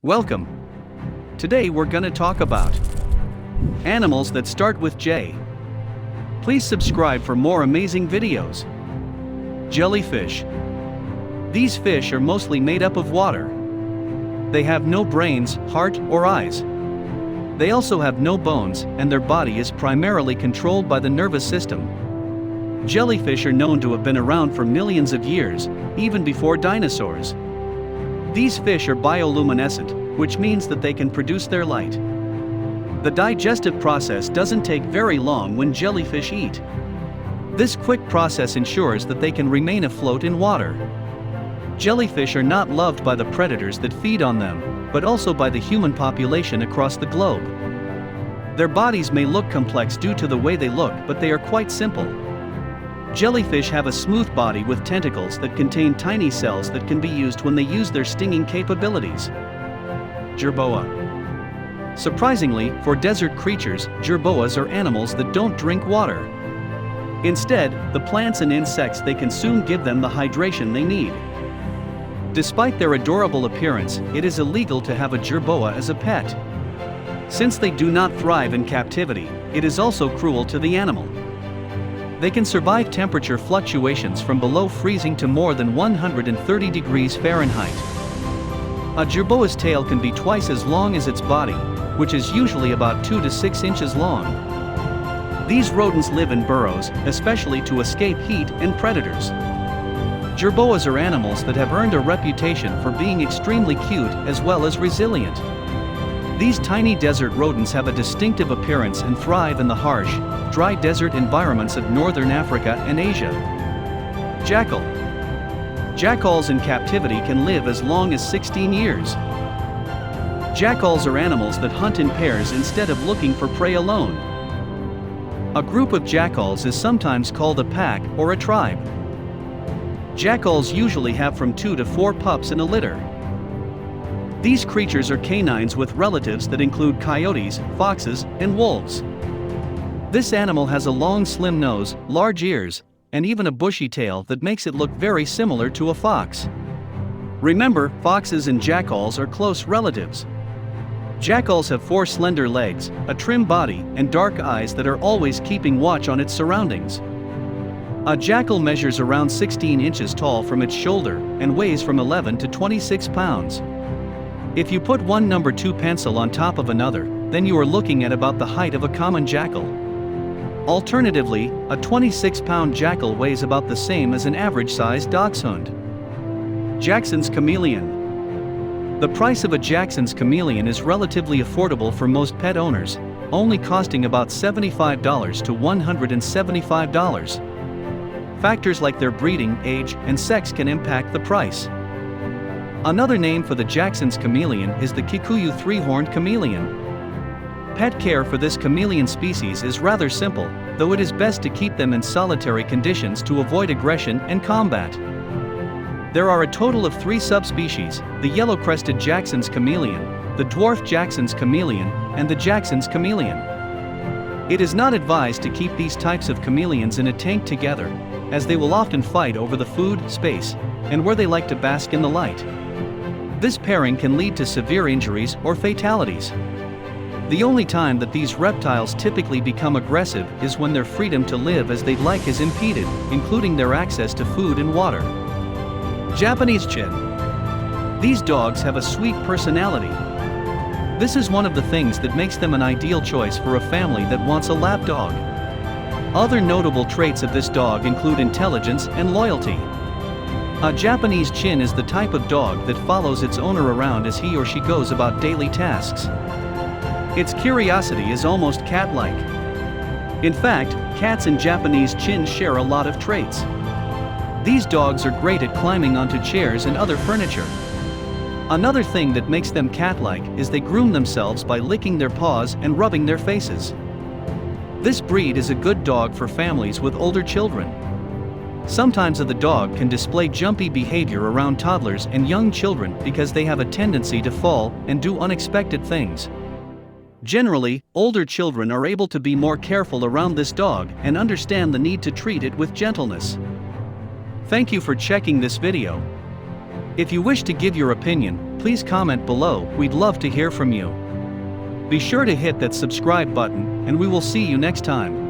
Welcome. Today we're gonna talk about animals that start with J. Please subscribe for more amazing videos. Jellyfish. These fish are mostly made up of water. They have no brains, heart, or eyes. They also have no bones, and their body is primarily controlled by the nervous system. Jellyfish are known to have been around for millions of years, even before dinosaurs. These fish are bioluminescent, which means that they can produce their light. The digestive process doesn't take very long when jellyfish eat. This quick process ensures that they can remain afloat in water. Jellyfish are not loved by the predators that feed on them, but also by the human population across the globe. Their bodies may look complex due to the way they look, but they are quite simple. Jellyfish have a smooth body with tentacles that contain tiny cells that can be used when they use their stinging capabilities. Jerboa. Surprisingly, for desert creatures, jerboas are animals that don't drink water. Instead, the plants and insects they consume give them the hydration they need. Despite their adorable appearance, it is illegal to have a jerboa as a pet. Since they do not thrive in captivity, it is also cruel to the animal. They can survive temperature fluctuations from below freezing to more than 130 degrees Fahrenheit. A jerboa's tail can be twice as long as its body, which is usually about 2 to 6 inches long. These rodents live in burrows, especially to escape heat and predators. Jerboas are animals that have earned a reputation for being extremely cute as well as resilient. These tiny desert rodents have a distinctive appearance and thrive in the harsh, dry desert environments of northern Africa and Asia. Jackal. Jackals in captivity can live as long as 16 years. Jackals are animals that hunt in pairs instead of looking for prey alone. A group of jackals is sometimes called a pack or a tribe. Jackals usually have from 2 to 4 pups in a litter. These creatures are canines with relatives that include coyotes, foxes, and wolves. This animal has a long slim nose, large ears, and even a bushy tail that makes it look very similar to a fox. Remember, foxes and jackals are close relatives. Jackals have 4 slender legs, a trim body, and dark eyes that are always keeping watch on its surroundings. A jackal measures around 16 inches tall from its shoulder and weighs from 11 to 26 pounds. If you put one number 2 pencil on top of another, then you are looking at about the height of a common jackal. Alternatively, a 26-pound jackal weighs about the same as an average-sized dachshund. Jackson's chameleon. The price of a Jackson's chameleon is relatively affordable for most pet owners, only costing about $75 to $175. Factors like their breeding, age, and sex can impact the price. Another name for the Jackson's chameleon is the Kikuyu three-horned chameleon. Pet care for this chameleon species is rather simple, though it is best to keep them in solitary conditions to avoid aggression and combat. There are a total of 3 subspecies: the yellow-crested Jackson's chameleon, the dwarf Jackson's chameleon, and the Jackson's chameleon. It is not advised to keep these types of chameleons in a tank together, as they will often fight over the food, space, and where they like to bask in the light. This pairing can lead to severe injuries or fatalities. The only time that these reptiles typically become aggressive is when their freedom to live as they'd like is impeded, including their access to food and water. Japanese chin. These dogs have a sweet personality. This is one of the things that makes them an ideal choice for a family that wants a lap dog. Other notable traits of this dog include intelligence and loyalty. A Japanese chin is the type of dog that follows its owner around as he or she goes about daily tasks. Its curiosity is almost cat-like. In fact, cats and Japanese chins share a lot of traits. These dogs are great at climbing onto chairs and other furniture. Another thing that makes them cat-like is they groom themselves by licking their paws and rubbing their faces. This breed is a good dog for families with older children. Sometimes the dog can display jumpy behavior around toddlers and young children because they have a tendency to fall and do unexpected things. Generally, older children are able to be more careful around this dog and understand the need to treat it with gentleness. Thank you for checking this video. If you wish to give your opinion, please comment below, we'd love to hear from you. Be sure to hit that subscribe button, and we will see you next time.